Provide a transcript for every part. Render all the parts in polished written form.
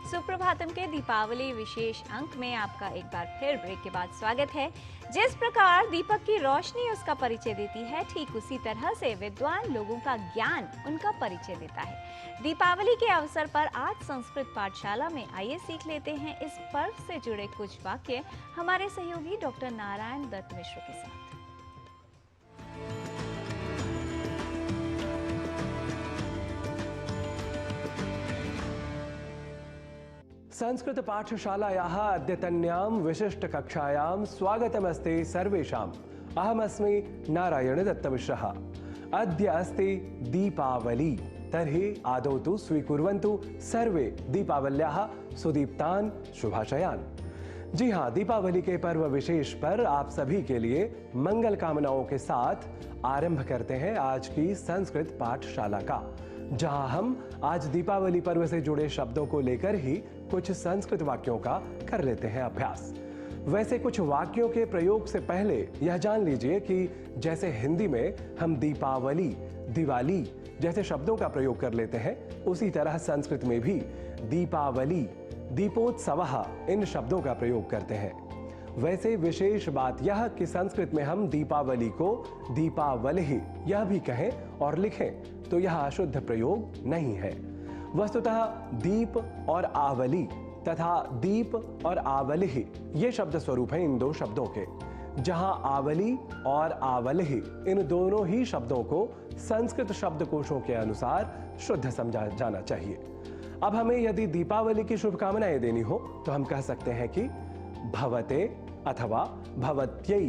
सुप्रभातम के दीपावली विशेष अंक में आपका एक बार फिर ब्रेक के बाद स्वागत है। जिस प्रकार दीपक की रोशनी उसका परिचय देती है, ठीक उसी तरह से विद्वान लोगों का ज्ञान उनका परिचय देता है। दीपावली के अवसर पर आज संस्कृत पाठशाला में आइए सीख लेते हैं इस पर्व से जुड़े कुछ वाक्य हमारे सहयोगी डॉक्टर नारायण दत्त मिश्र के साथ। संस्कृत पाठशालायाः अद्यतन्यां विशिष्टकक्षायां स्वागतमस्ति सर्वेषाम्। अहमस्मि नारायण दत्तमिश्रः। अद्य अस्ति दीपावली, तर्हि आदौ तु स्वीकुर्वन्तु सर्वे दीपावल्याः सुदीप्तान् शुभाशयान्। जी हाँ, दीपावली के पर्व विशेष पर आप सभी के लिए मंगल कामनाओं के साथ आरंभ करते हैं आज की संस्कृत पाठशाला का, जहां हम आज दीपावली पर्व से जुड़े शब्दों को लेकर ही कुछ संस्कृत वाक्यों का कर लेते हैं अभ्यास। वैसे कुछ वाक्यों के प्रयोग से पहले यह जान लीजिए कि जैसे हिंदी में हम दीपावली, दिवाली जैसे शब्दों का प्रयोग कर लेते हैं, उसी तरह संस्कृत में भी दीपावली, दीपोत्सवः इन शब्दों का प्रयोग करते हैं। वैसे विशेष बात यह कि संस्कृत में हम दीपावली को दीपावलिः यह भी कहें और लिखें तो यह अशुद्ध प्रयोग नहीं है। वस्तुतः दीप और आवली तथा दीप और आवलिः ये शब्द स्वरूप हैं इन दो शब्दों के, जहां आवली और आवलिः इन दोनों ही शब्दों को संस्कृत शब्दकोशों के अनुसार शुद्ध समझा जाना चाहिए। अब हमें यदि दीपावली की शुभकामनाएं देनी हो तो हम कह सकते हैं कि भवते अथवा भवत्यै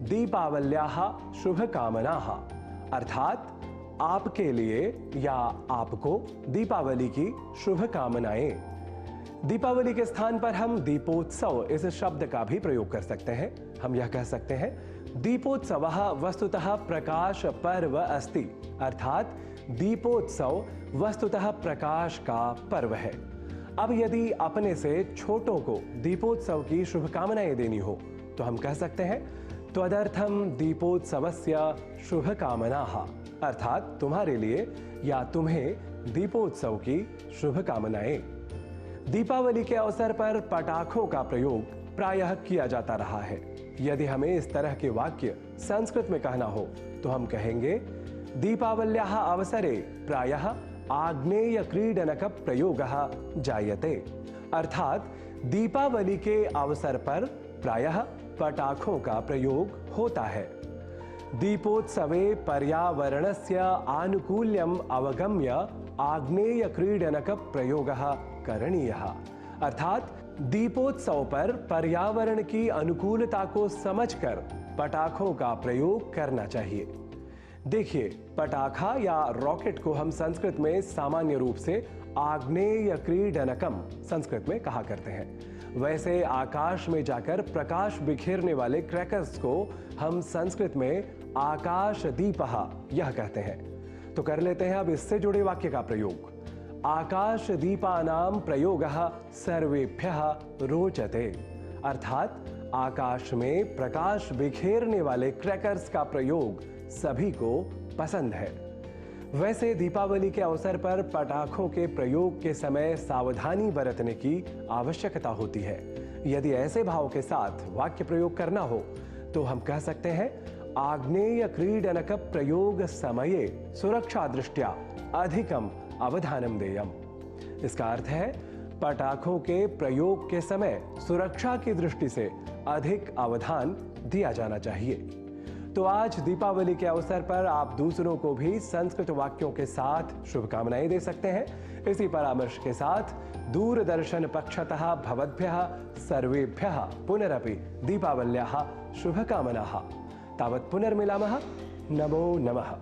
दीपावल्याः शुभकामनाः, अर्थात आपके लिए या आपको दीपावली की शुभकामनाएं। दीपावली के स्थान पर हम दीपोत्सव इस शब्द का भी प्रयोग कर सकते हैं। हम यह कह सकते हैं दीपोत्सवः वस्तुतः प्रकाश पर्व अस्ति, अर्थात दीपोत्सव वस्तुतः प्रकाश का पर्व है। अब यदि अपने से छोटों को दीपोत्सव की शुभकामनाएं देनी हो तो हम कह सकते हैं त्वदर्थम दीपोत्सवस्य शुभकामनाः, अर्थात तुम्हारे लिए या तुम्हें दीपोत्सव की शुभकामनाएं। दीपावली के अवसर पर पटाखों का प्रयोग प्रायः किया जाता रहा है। यदि हमें इस तरह के वाक्य संस्कृत में कहना हो तो हम कहेंगे दीपावल्याः अवसरे प्रायः आग्नेय क्रीडनक प्रयोगः जायते, अर्थात दीपावली के अवसर पर प्रायः पटाखों का प्रयोग होता है। दीपोत्सवे पर्यावरणस्य आनुकूल्यम अवगम्य आग्नेय क्रीडनक प्रयोगः करणीयः, अर्थात दीपोत्सव पर पर्यावरण की अनुकूलता को समझकर पटाखों का प्रयोग करना चाहिए। देखिए, पटाखा या रॉकेट को हम संस्कृत में सामान्य रूप से आग्नेय क्रीडनकम संस्कृत में कहा करते हैं। वैसे आकाश में जाकर प्रकाश बिखेरने वाले क्रैकर्स को हम संस्कृत में आकाश दीपः यह कहते हैं। तो कर लेते हैं अब इससे जुड़े वाक्य का प्रयोग। आकाश दीपानां प्रयोगः सर्वेभ्यः रोचते, अर्थात आकाश में प्रकाश बिखेरने वाले क्रैकर्स का प्रयोग सभी को पसंद है। वैसे दीपावली के अवसर पर पटाखों के प्रयोग के समय सावधानी बरतने की आवश्यकता होती है। यदि ऐसे भाव के साथ वाक्य प्रयोग करना हो तो हम कह सकते हैं आग्नेय क्रीडनक प्रयोग समये सुरक्षा दृष्टया अधिकम अवधानम देयम। इसका अर्थ है पटाखों के प्रयोग के समय सुरक्षा की दृष्टि से अधिक अवधान दिया जाना चाहिए। तो आज दीपावली के अवसर पर आप दूसरों को भी संस्कृत वाक्यों के साथ शुभकामनाएं दे सकते हैं। इसी परामर्श के साथ दूरदर्शन पक्षतः भवद्भ्यः सर्वेभ्यः पुनरपि दीपावल्याः शुभकामनाः। तावत् पुनर्मिलामः। नमो नमः।